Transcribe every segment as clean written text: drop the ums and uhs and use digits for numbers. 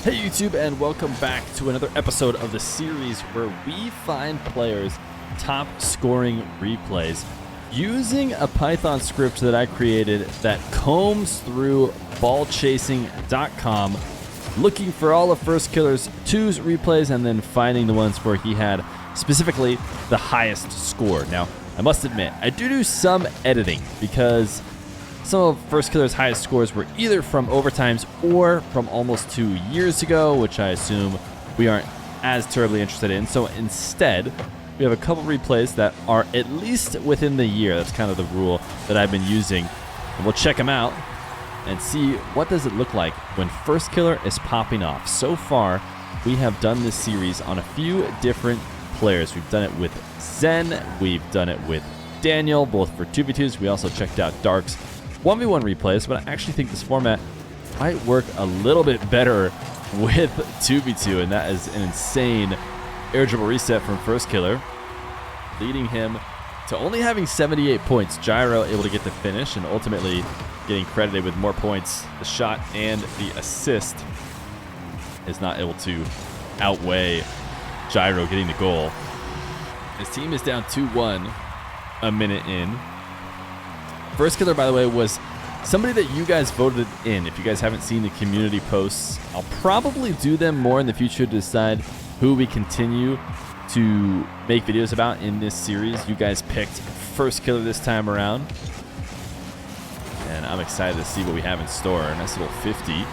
Hey YouTube, and welcome back to another episode of the series where we find players' top scoring replays using a Python script that I created that combs through ballchasing.com, looking for all of Firstkiller's 2's replays and then finding the ones where he had specifically the highest score. Now, I must admit, I do some editing because some of Firstkiller's highest scores were either from overtimes or from almost 2 years ago, which I assume we aren't as terribly interested in. So instead, we have a couple replays that are at least within the year. That's kind of the rule that I've been using. And we'll check them out and see what does it look like when Firstkiller is popping off. So far, we have done this series on a few different players. We've done it with Zen, we've done it with Daniel, both for 2v2s. We also checked out Dark's 1v1 replays, but I actually think this format might work a little bit better with 2v2, and that is an insane air dribble reset from Firstkiller, leading him to only having 78 points. Gyro able to get the finish and ultimately getting credited with more points. The shot and the assist is not able to outweigh Gyro getting the goal. His team is down 2-1 a minute in. Firstkiller, by the way, was somebody that you guys voted in. If you guys haven't seen the community posts, I'll probably do them more in the future to decide who we continue to make videos about in this series. You guys picked Firstkiller this time around, and I'm excited to see what we have in store. A nice little 50.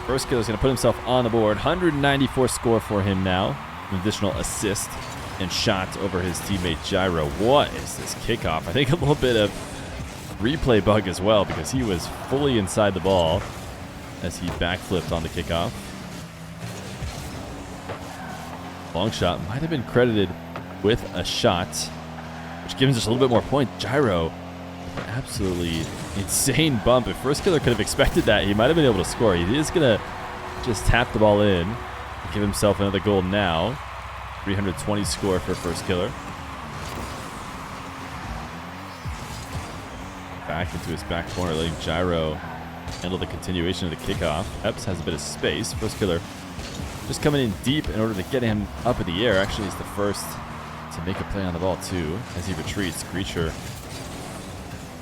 Firstkiller's going to put himself on the board. 194 score for him now. An additional assist and shot over his teammate Gyro. What is this kickoff? I think a little bit of replay bug as well, because he was fully inside the ball as he backflipped on the kickoff. Long shot might have been credited with a shot, which gives us a little bit more point. Gyro, absolutely insane bump. If Firstkiller could have expected that, he might have been able to score. He is going to just tap the ball in, give himself another goal now. 320 score for Firstkiller. Back into his back corner, letting Gyro handle the continuation of the kickoff. Epps has a bit of space. Firstkiller just coming in deep in order to get him up in the air. Actually, he's the first to make a play on the ball, too. As he retreats, Creature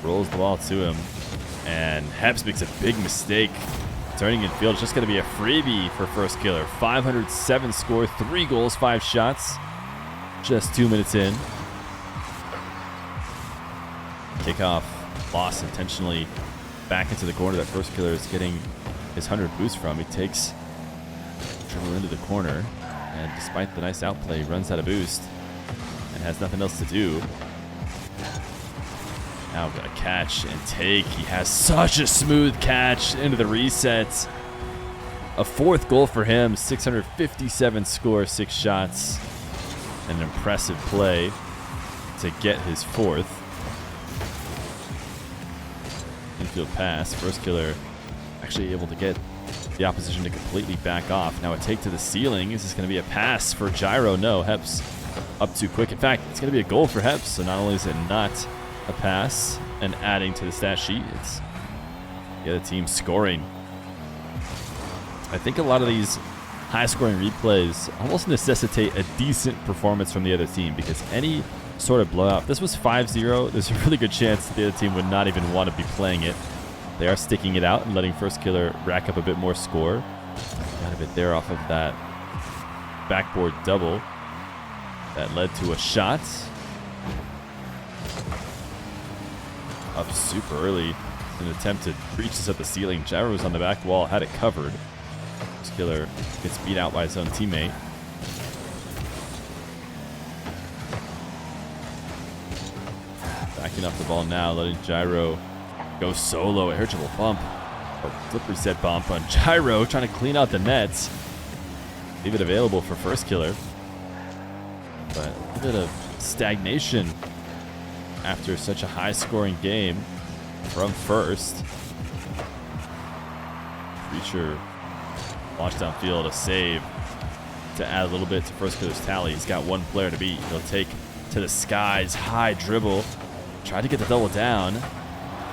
rolls the ball to him, and Heps makes a big mistake. Turning in field, it's just going to be a freebie for Firstkiller. 507 score, 3 goals, 5 shots. Just 2 minutes in. Kickoff lost intentionally back into the corner that Firstkiller is getting his 100 boost from. He takes dribble into the corner, and despite the nice outplay, he runs out of boost and has nothing else to do. Now got a catch and take. He has such a smooth catch into the reset. A 4th goal for him. 657 score, 6 shots. An impressive play to get his 4th. Infield pass. Firstkiller actually able to get the opposition to completely back off. Now a take to the ceiling. Is this going to be a pass for Gyro? No, Heps up too quick. In fact, it's going to be a goal for Heps. So not only is it not a pass and adding to the stat sheet, it's the other team scoring. I think a lot of these high scoring replays almost necessitate a decent performance from the other team, because any sort of blowout, this was 5-0, there's a really good chance that the other team would not even want to be playing it. They are sticking it out and letting Firstkiller rack up a bit more score. Got a bit there off of that backboard double that led to a shot. Up super early in an attempt to reach this at the ceiling. Gyro was on the back wall, had it covered. Firstkiller gets beat out by his own teammate. Backing up the ball now, letting Gyro go solo. Air dribble bump, or flip reset bump on Gyro, trying to clean out the nets. Leave it available for Firstkiller. But a little bit of stagnation after such a high-scoring game from First. Creature launched downfield, a save to add a little bit to Firstkiller's tally. He's got 1 player to beat. He'll take to the skies, high dribble. Tried to get the double down.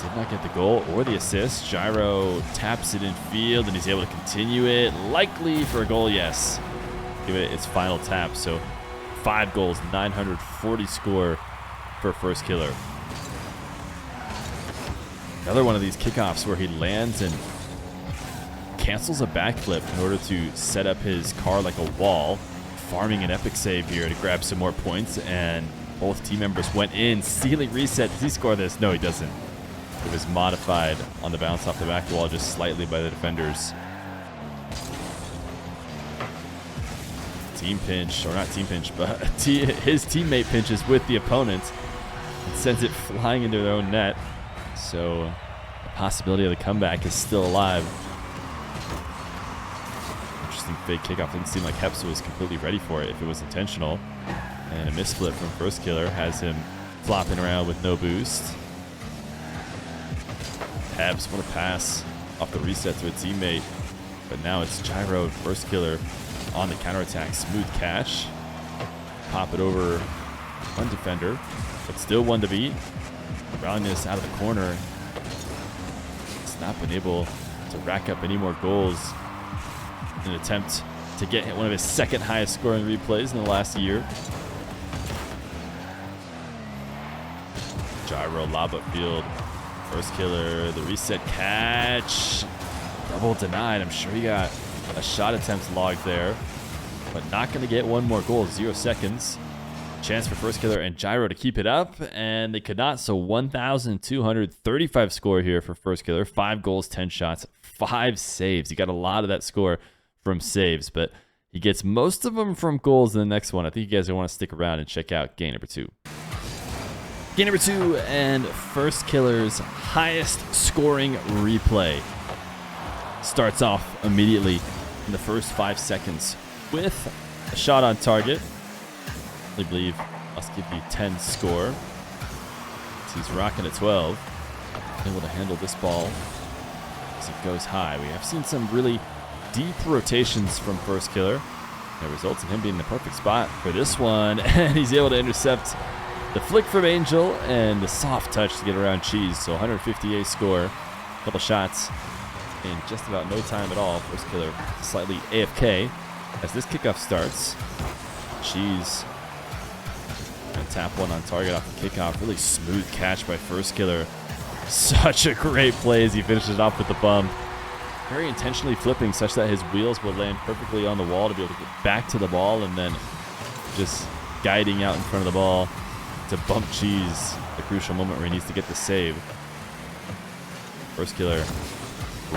Did not get the goal or the assist. Gyro taps it in field, and he's able to continue it. Likely for a goal, yes. Give it its final tap. So 5 goals, 940 score for Firstkiller. Another one of these kickoffs where he lands and cancels a backflip in order to set up his car like a wall. Farming an epic save here to grab some more points, and both team members went in. Stealing reset. Does he score this? No, he doesn't. It was modified on the bounce off the back wall just slightly by the defenders. Team pinch, or not team pinch, but his teammate pinches with the opponent and sends it flying into their own net. So the possibility of the comeback is still alive. Interesting fake kickoff. Didn't seem like Heps was completely ready for it if it was intentional. And a missplit from Firstkiller has him flopping around with no boost. Heps, what a pass off the reset to a teammate. But now it's Gyro and Firstkiller on the counterattack. Smooth catch. Pop it over one defender, but still one to beat. Rallying this out of the corner. It's not been able to rack up any more goals in an attempt to get one of his second highest scoring replays in the last year. Gyro lob upfield. Firstkiller, the reset catch. Double denied. I'm sure he got a shot attempt logged there, but not going to get one more goal. 0 seconds. Chance for Firstkiller and Gyro to keep it up, and they could not. So 1,235 score here for Firstkiller. 5 goals, 10 shots, 5 saves. He got a lot of that score from saves, but he gets most of them from goals in the next one. I think you guys are going to want to stick around and check out game number 2. Game number 2 and Firstkiller's highest scoring replay. Starts off immediately in the first 5 seconds with a shot on target. I believe must give you 10 score. He's rocking a 12. Able to handle this ball as it goes high. We have seen some really deep rotations from Firstkiller. That results in him being in the perfect spot for this one. And he's able to intercept the flick from Angel and the soft touch to get around Cheese. So 158 score. A couple shots in just about no time at all. Firstkiller slightly AFK as this kickoff starts. Cheese gonna tap one on target off the kickoff. Really smooth catch by Firstkiller. Such a great play as he finishes it off with the bump. Very intentionally flipping such that his wheels will land perfectly on the wall to be able to get back to the ball, and then just guiding out in front of the ball to bump Cheese, the crucial moment where he needs to get the save. Firstkiller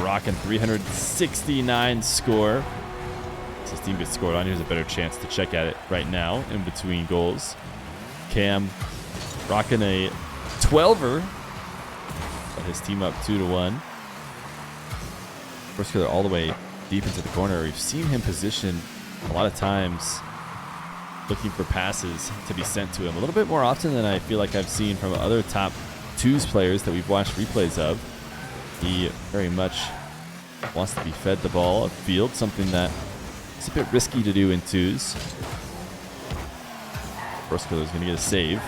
rocking 369 score. As his team gets scored on, here's a better chance to check at it right now in between goals. Cam rocking a 12er. But his team up 2-1. Firstkiller all the way deep into the corner. We've seen him position a lot of times looking for passes to be sent to him a little bit more often than I feel like I've seen from other top twos players that we've watched replays of. He very much wants to be fed the ball upfield, something that is a bit risky to do in twos. Firstkiller is going to get a save.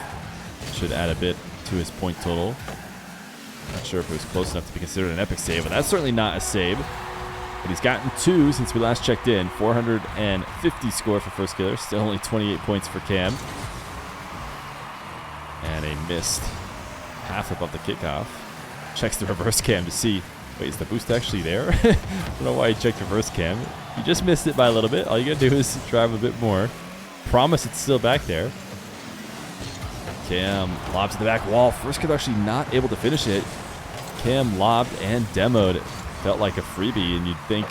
Should add a bit to his point total. Not sure if it was close enough to be considered an epic save, but that's certainly not a save. But he's gotten 2 since we last checked in. 450 score for Firstkiller. Still only 28 points for Cam. And a missed half above the kickoff. Checks the reverse cam to see, wait, is the boost actually there? I don't know why he checked reverse cam. You just missed it by a little bit. All you gotta do is drive a bit more. Promise it's still back there. Cam lobs to the back wall. Firstkiller actually not able to finish it. Cam lobbed and demoed. Felt like a freebie, and you'd think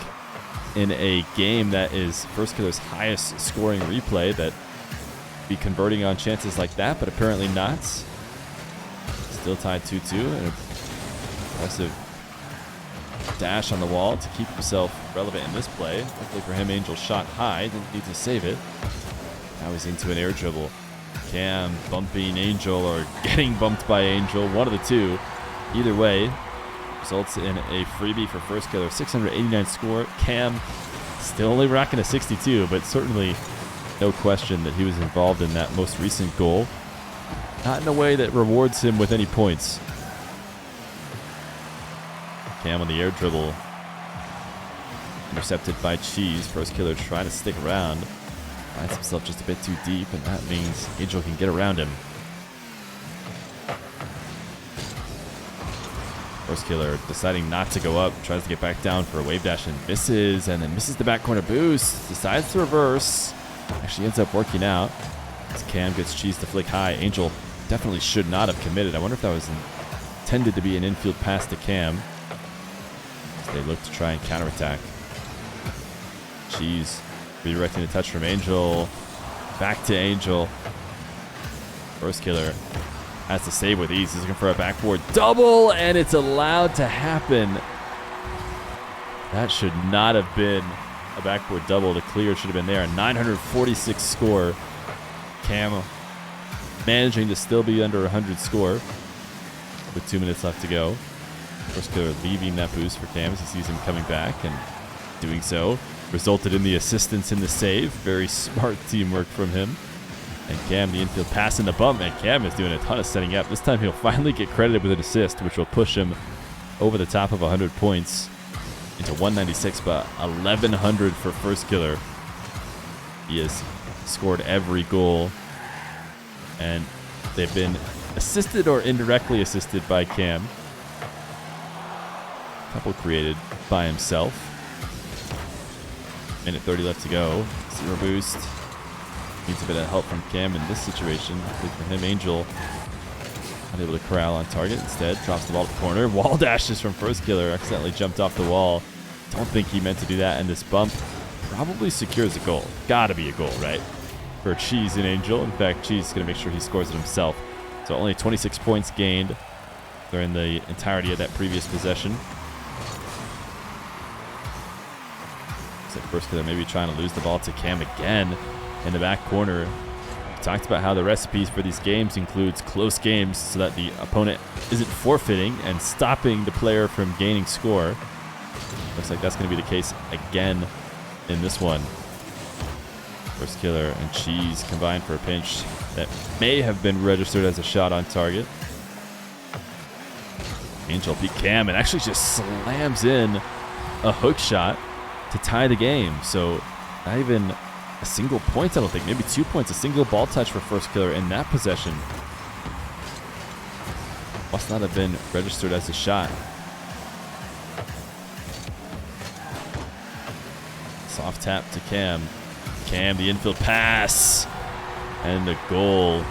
in a game that is Firstkiller's highest scoring replay that be converting on chances like that, but apparently not. Still tied 2-2. An impressive dash on the wall to keep himself relevant in this play. Luckily for him, Angel shot high. Didn't need to save it. Now he's into an air dribble. Cam bumping Angel or getting bumped by Angel. One of the two. Either way, results in a freebie for Firstkiller. 689 score. Cam still only rocking a 62, but certainly no question that he was involved in that most recent goal. Not in a way that rewards him with any points. Cam on the air dribble. Intercepted by Cheese. Firstkiller trying to stick around. Finds himself just a bit too deep, and that means Angel can get around him. Firstkiller deciding not to go up. Tries to get back down for a wave dash and misses. And then misses the back corner boost. Decides to reverse. Actually ends up working out. As Cam gets Cheese to flick high. Angel definitely should not have committed. I wonder if that was intended to be an infield pass to Cam. As they look to try and counterattack. Cheese redirecting a touch from Angel. Back to Angel. Firstkiller has to save with ease. He's looking for a backboard double, and it's allowed to happen. That should not have been a backboard double. The clear should have been there. A 946 score. Cam managing to still be under 100 score with 2 minutes left to go. Firstkiller leaving that boost for Cam as he sees him coming back, and doing so resulted in the assistance in the save. Very smart teamwork from him. And Cam, the infield pass in the bump, and Cam is doing a ton of setting up. This time he'll finally get credited with an assist, which will push him over the top of 100 points into 196, but 1,100 for Firstkiller. He has scored every goal, and they've been assisted or indirectly assisted by Cam. A couple created by himself. Minute 30 left to go. Zero boost. Needs a bit of help from Cam in this situation. I think for him, Angel unable to corral on target. Instead, drops the ball to the corner. Wall dashes from Firstkiller. Accidentally jumped off the wall. Don't think he meant to do that. And this bump probably secures a goal. Gotta be a goal, right? For Cheese and Angel. In fact, Cheese is going to make sure he scores it himself. So only 26 points gained during the entirety of that previous possession. Firstkiller maybe trying to lose the ball to Cam again in the back corner. We talked about how the recipes for these games includes close games so that the opponent isn't forfeiting and stopping the player from gaining score. Looks like that's going to be the case again in this one. Firstkiller and Cheese combined for a pinch that may have been registered as a shot on target. Angel beat Cam and actually just slams in a hook shot to tie the game. So not even a single point, I don't think. Maybe 2 points. A single ball touch for Firstkiller in that possession. Must not have been registered as a shot. Soft tap to Cam. Cam, the infield pass. And the goal.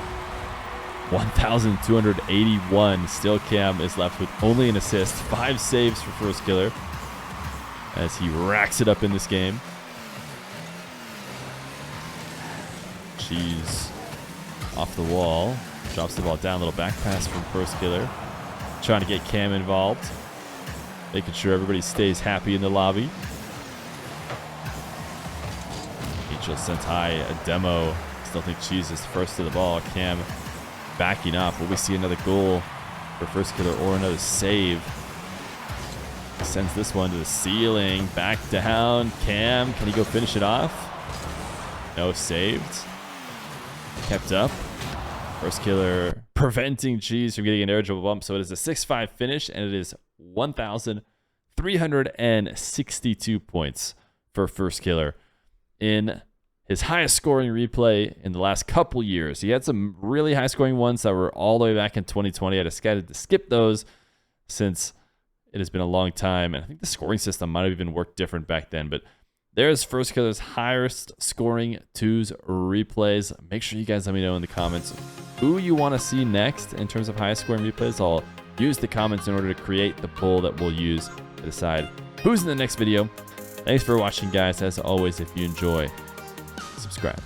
1,281. Still Cam is left with only an assist. 5 saves for Firstkiller as he racks it up in this game. Cheese off the wall. Drops the ball down. Little back pass from Firstkiller. Trying to get Cam involved. Making sure everybody stays happy in the lobby. Angel sent high a demo. Still think Cheese is first to the ball. Cam backing up. Will we see another goal for Firstkiller or another save? Sends this one to the ceiling. Back down. Cam, can he go finish it off? No, saved. Kept up. Firstkiller preventing Cheese from getting an air dribble bump. So it is a 6-5 finish, and it is 1,362 points for Firstkiller in his highest scoring replay in the last couple years. He had some really high scoring ones that were all the way back in 2020. I decided to skip those since it has been a long time, and I think the scoring system might have even worked different back then. But there's Firstkiller's highest scoring twos replays. Make sure you guys let me know in the comments who you want to see next in terms of highest scoring replays. I'll use the comments in order to create the poll that we'll use to decide who's in the next video. Thanks for watching, guys. As always, if you enjoy, subscribe.